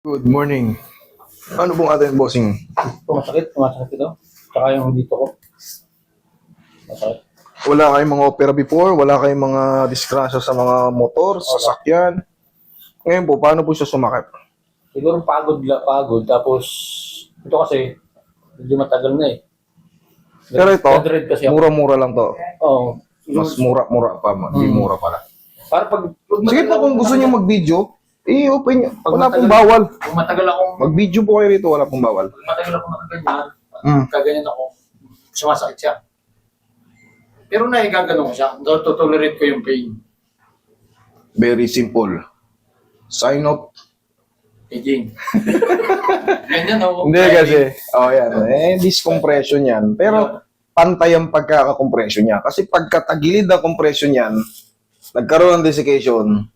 Good morning. Ano pong ating bossing? Tumasakit ito. Tsaka yung dito ko. Masakit. Wala kayong mga opera before? Wala kayong mga disgrasya sa mga motor, sasakyan? Ngayon po, paano po siya sumakit? Siguro pagod. Tapos, ito kasi, medyo matagal na eh. Pero ito, Nag-dread kasi ako. mura-mura lang to. Oo. Mas mura-mura pa, hindi mura pala. Para pag Sige po, kung gusto niyo mag-video, open niyo. Pag Wala pong matagal- bawal. Kung matagal akong, Mag-video po kayo rito, wala pong bawal. pag matagal akong nakaganyan, Mm. kaganyan ako, sumasakit siya. Pero naigagano ko siya. Tolerate ko yung pain. Very simple. Sign up. Aging. Ganyan ako. Hindi kasi, yan. Discompression yan. Pero, pantay ang pagkaka-compression niya. Kasi pagkatagilid ng compression yan, nagkaroon ng desiccation.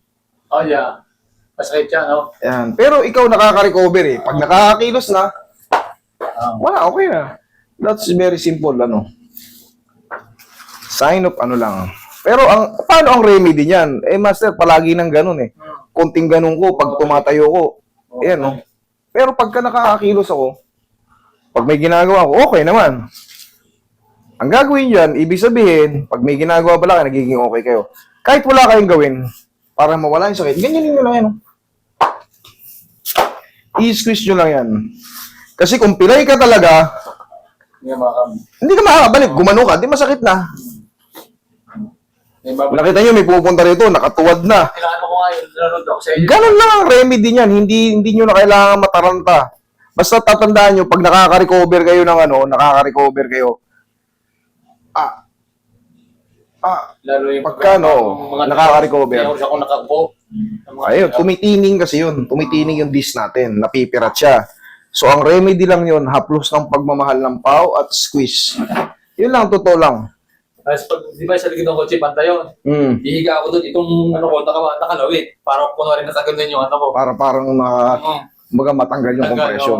Oh yeah. Masakit siya, no? Yan. Pero ikaw nakaka-recover eh. Pag nakakakilos na, wala, okay na. That's very simple, ano. Sign of ano lang. Pero paano ang remedy niyan? Master, palagi nang ganun eh. Konting ganun ko pag tumatayo ko. Ayan, no. Pero pagka nakakakilos ako, pag may ginagawa ko, okay naman. Ang gagawin dyan, ibig sabihin, pag may ginagawa pala kayo, nagiging okay kayo. Kahit wala kayong gawin, para mawala yung sakit, ganyan nyo lang yan. I-squeeze nyo lang yan. Kasi kung pilay ka talaga, hindi ka makakabalik. Gumano ka, di masakit na. Nakita nyo, may pupunta rito, nakatuwad na. Kailangan ko nga yung nanonood ako sa inyo. Ganun lang ang remedy niyan. Hindi nyo na kailangan mataranta. Basta tatandaan nyo, pag nakaka-recover kayo ng nakaka-recover kayo, Lalo yung pagka, nakaka-recover. Kaya ako nakakbo. Ayun, tumitining kasi yun. Tumitining yung disc natin. Napipirat siya. So, ang remedy lang yun, haplos ng pagmamahal ng pau at squeeze. Yun lang, totoo lang. Tapos pag, di ba sa likod ng kotse, pantay yun. Mm. Ihiga ako doon, itong nakalawit. Para kung rin nakaganda yung ano ko. Parang matanggal yung Tanggal, compression.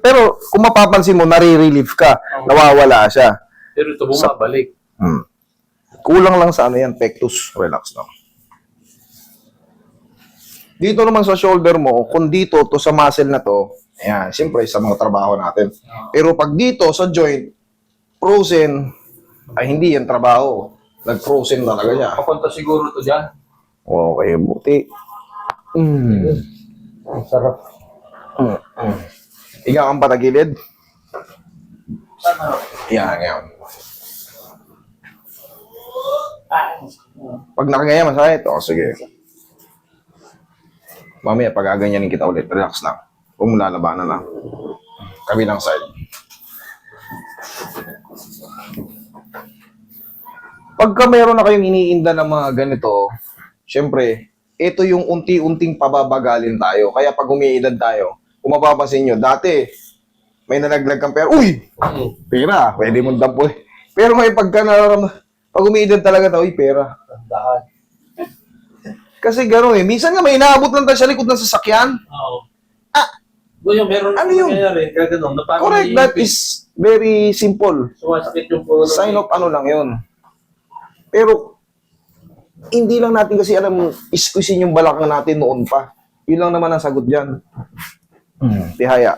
Pero kung mapapansin mo, nare-relieve ka. Nawawala siya. Pero ito bumabalik. Kulang lang sa yan, pectus. Relax lang. Dito naman sa shoulder mo, kung dito, to sa muscle na to, ayan, siyempre sa mga trabaho natin. Pero pag dito, sa joint, frozen, ay hindi yan trabaho. Nag-frozen talaga siya. Papunta siguro to dyan. Okay, buti. Ang sarap. Higa kang patagilid. Sana. Yan. Pag nakagaya, masakit. O, sige. Mamaya, pag gaganyanin kita ulit, relax lang. Huwag mo lalabanan lang. Kabilang side. Pagka mayroon na kayong iniinda ng mga ganito, syempre, ito yung unti-unting pababagalin tayo. Kaya pag umiidad tayo, kung mapapansin nyo, dati, may nalaglag kang pera. Uy! Pera, pwede mong dampo eh. Pero ngayon, pag umiidad talaga tayo, pera. Tandaan. Kasi gano'n eh. Minsan nga may inaabot lang tayo sa likod ng sasakyan. Oo. Yung meron Ano yun? nangyayari, gano'n. Correct, that is very simple. Sumasakit yung puno. Sign of ano lang yun. Pero, hindi lang natin kasi alam, iskusin yung balakang natin noon pa. Yun lang naman ang sagot dyan. Tihaya.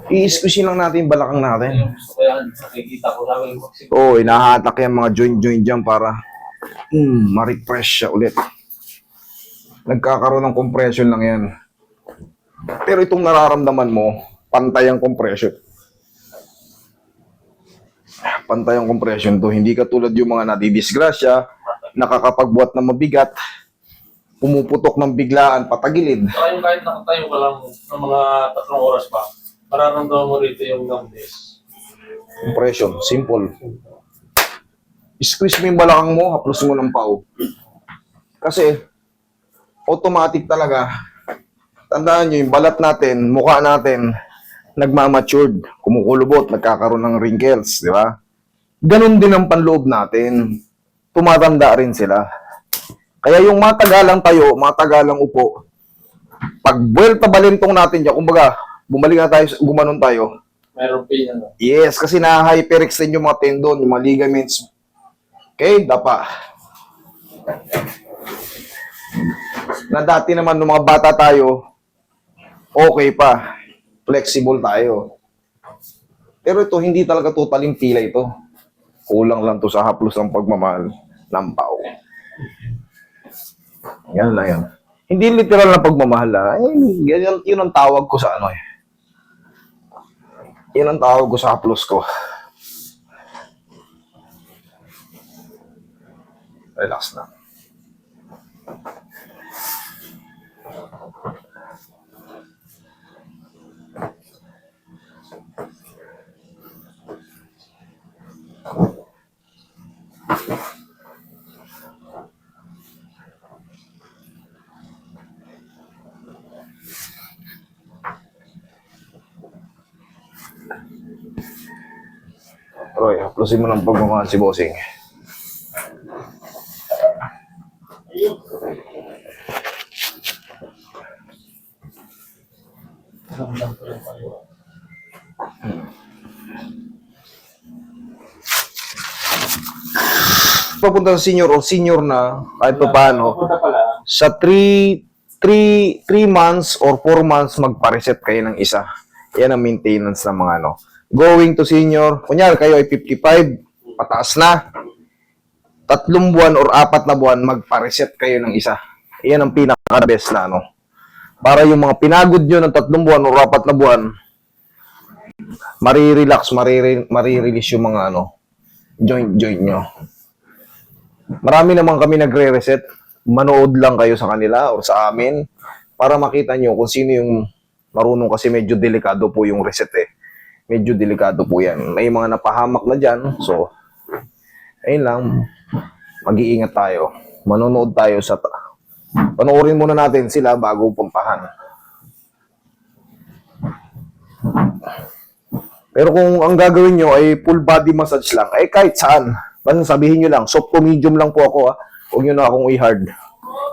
I-iskusin lang natin yung balakang natin. Kaya nakikita ko sabi yung vaccine. Oo, inahatak yung mga joint-joint dyan para ma-refresh siya ulit. Nagkakaroon ng compression lang yan. Pero itong nararamdaman mo, pantay ang compression. Pantay ang compression to. Hindi katulad yung mga nadidisgrasya, nakakapagbuhat ng mabigat, pumuputok ng biglaan, patagilid. Saka yung kahit nakatayo ka lang ng mga 3 oras pa, mararamdaman mo rito yung numbness. Compression, simple. Squeeze mo yung balakang mo, haplos mo ng pau. Kasi, automatic talaga, tandaan nyo, yung balat natin, mukha natin, nagmamatured, kumukulubot, nagkakaroon ng wrinkles, di ba? Ganon din ang panloob natin. Tumatanda rin sila. Kaya yung matagalang tayo, matagalang upo, pag buwelta balintong natin dyan, kumbaga, bumalik na tayo, gumanon tayo, Meron pain ano. yes, kasi na-hyperextend yung mga tendon, yung mga ligaments. Okay, dapa. Na dati naman nung mga bata tayo, okay pa. Flexible tayo. Pero ito, hindi talaga totaling pila ito. Kulang lang to sa haplos ng pagmamahal ng pao. Yan lang yan. Hindi literal na pagmamahal lang. Yun ang tawag ko sa ano eh. Yun ang tawag ko sa haplos ko. Relax na. Roy, haplosin mo ng pagmamahal si Bossing. Papunta sa senior o senior na, kahit pa paano, Punta pala. sa 3 months or 4 months, magpa-reset kayo ng isa. Yan ang maintenance ng mga ano. Going to senior, kunyari kayo ay 55, pataas na. 3 buwan or 4 na buwan, magpa-reset kayo ng isa. Yan ang pinaka-best na ano. Para yung mga pinagod nyo ng 3 buwan or 4 na buwan, marirelax, marirelease yung mga ano, joint nyo. Marami naman kami nagre-reset. Manood lang kayo sa kanila o sa amin para makita nyo kung sino yung marunong, kasi medyo delikado po yung reset eh. Medyo delikado po yan. May mga napahamak na dyan. So, ayun lang. Mag-iingat tayo. Manonood tayo sa... Panoorin muna natin sila bago pumpahan. Pero kung ang gagawin nyo ay full body massage lang, ay kahit saan. Basta sabihin nyo lang, soft to medium lang po ako ha. Huwag nyo na akong i-hard.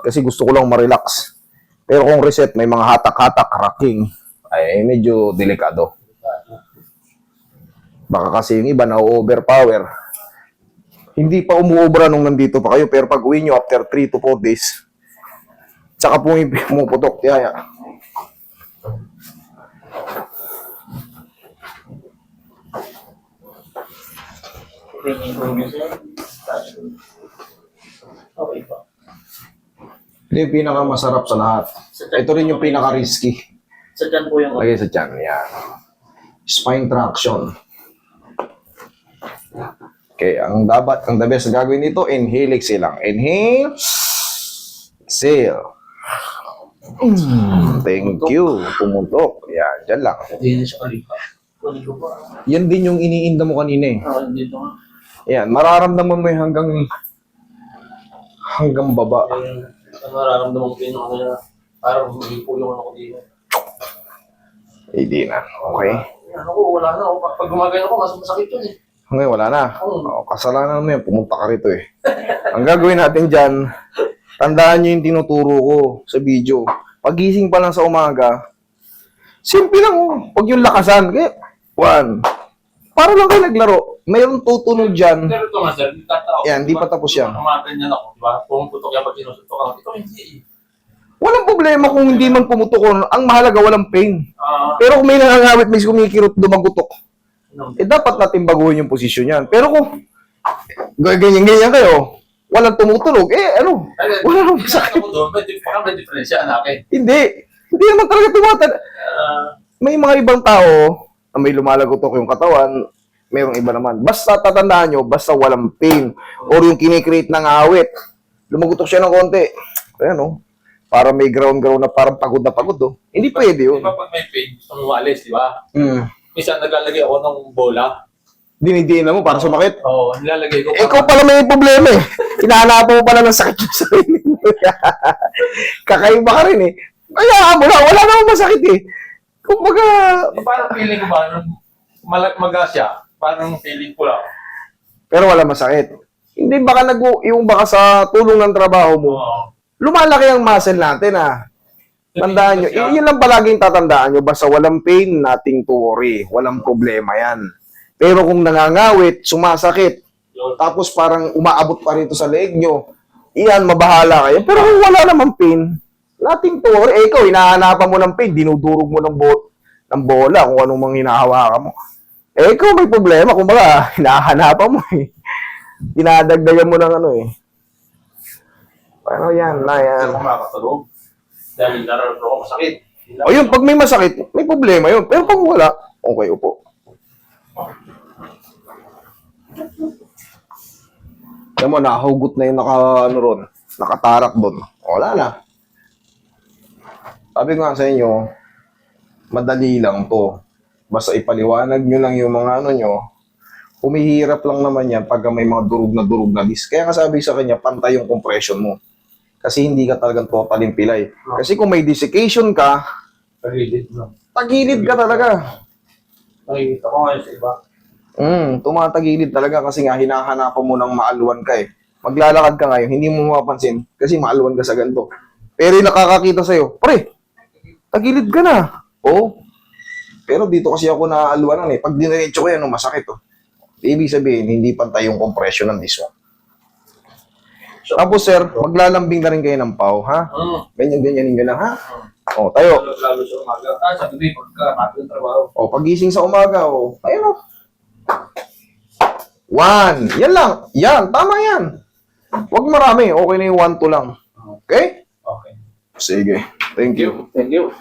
Kasi gusto ko lang ma-relax. Pero kung reset, may mga hatak-hatak, rocking, ay medyo delikado. Baka kasi yung iba na-overpower. Hindi pa umuobra nung nandito pa kayo, pero pag uwi nyo after 3 to 4 days, tsaka pumuputok, tiyaya. Okay pa. Ito yung pinakamasarap sa lahat. Ito rin yung pinaka-risky. Sa dyan po yung... Lagay sa tiyan, yan. Spine traction. Okay, ang the best na gagawin dito, inhale, exhale lang. Inhale, exhale. Thank you. Pumutok. Yan, dyan lang. Hindi na siya kalipa. Kunin ko pa. Yan din yung iniinda mo kanina eh. Dito nga. Yan, mararamdaman mo yung hanggang baba. Yung nararamdaman ko yung ano na parang humipo yung ano ko dito. Hindi na. Okay. Ano ko, wala na. Pag gumagano ko, mas masakit yun eh. Ngayon, wala na. Kasalanan mo yan. Pumunta ka rito eh. Ang gagawin natin dyan, tandaan nyo yung tinuturo ko sa video. Pagising pa lang sa umaga, simple lang oh. Huwag yung lakasan. Kaya, 1. Para lang kayo naglaro. Mayroong tutunog dyan. Pero ito nga sir, tatao. Yan, di pa tapos yan. Umaganyan ako, di ba? Pumuputok yan pag sinusuntok ako. Ito hindi eh. Walang problema kung hindi man pumutok. Ang mahalaga, walang pain. Ah, Pero kung may nangangawit, may kumikirot, dumagutok, dapat natin baguhin yung posisyon yan. Pero kung ganyan-ganyan kayo, walang tumutunog, wala nang masakit. Ako doon, may diferensya anak Hindi naman talaga may mga ibang tao na may lumalagotok yung katawan, mayroong iba naman. Basta tatandaan nyo, basta walang pain or yung kinikreate ng awit, lumagutok siya ng konti. Ayan para may ground na parang pagod na pagod Hindi pwede yun. Di ba pag may pain, gusto mo umalis, di ba? Minsan naglalagay ako ng bola. Dinidiin mo para sumakit. Oo, nilalagay ko. Ikaw pala may problema eh. Hinahanapan mo pala ng sakit yung sarili mo. Kakaiba ka rin eh. Kaya wala namang masakit eh. Kumbaga... Parang feeling ko ba, nung maga siya, parang feeling ko lang. Pero wala masakit. Hindi baka sa tulong ng trabaho mo, lumalaki ang muscle natin Tandaan nyo, yun lang palaging tatandaan nyo, basta walang pain, nothing to worry. Walang problema yan. Pero kung nangangawit, sumasakit, tapos parang umaabot pa rito sa leeg nyo, iyan, mabahala kayo. Pero kung wala namang pain, Nothing to worry. Eh, ikaw, hinahanapan mo ng pain, dinudurog mo ng bola kung anong mga hinahawakan mo. Eh, ikaw may problema. Kung baka, hinahanapan mo eh. Dinadagdagan mo ng ano eh. Paano yan? Na yan. Hindi ako makakatulog. Dahil nararamdaman ko masakit. O yun, pag may masakit, may problema yun. Pero pag wala, okay, upo. Alam mo, nakahugot na yung nakatarak doon. Wala na. Sabi ko nga sa inyo, madali lang to. Basta ipaliwanag nyo lang yung mga ano nyo. Humihirap lang naman yan pag may mga durug na disc. Kaya nga sabi sa kanya, pantay yung compression mo. Kasi hindi ka talagang totaling pilay. Kasi kung may desiccation ka, Pagilid lang. tagilid ka talaga. Nakikita ko ngayon sa iba. Tumatagilid talaga kasi nga hinahanapan mo ng maalwan ka eh. Maglalakad ka ngayon, hindi mo mapapansin kasi maalwan ka sa ganito. Pero yung nakakakita sa'yo, pre, tagilid ka na. Oo. Pero dito kasi ako naaalwanan eh. Pag diniretso ko yan, masakit oh. Ibig sabihin, hindi pantay yung compression ng disc mo. Tapos sir, maglalambing na rin kayo ng pau, ha? Ganyan-ganyanin ka lang, ha? O, tayo. Lalo sa umaga. Sa gabi, pagka ng trabaho. O, pagising sa umaga, o. Ayun o. 1. Yan lang. Yan. Tama yan. Huwag marami. Okay na yung 1, 2 lang. Okay? Okay. Sige. Thank you. Thank you.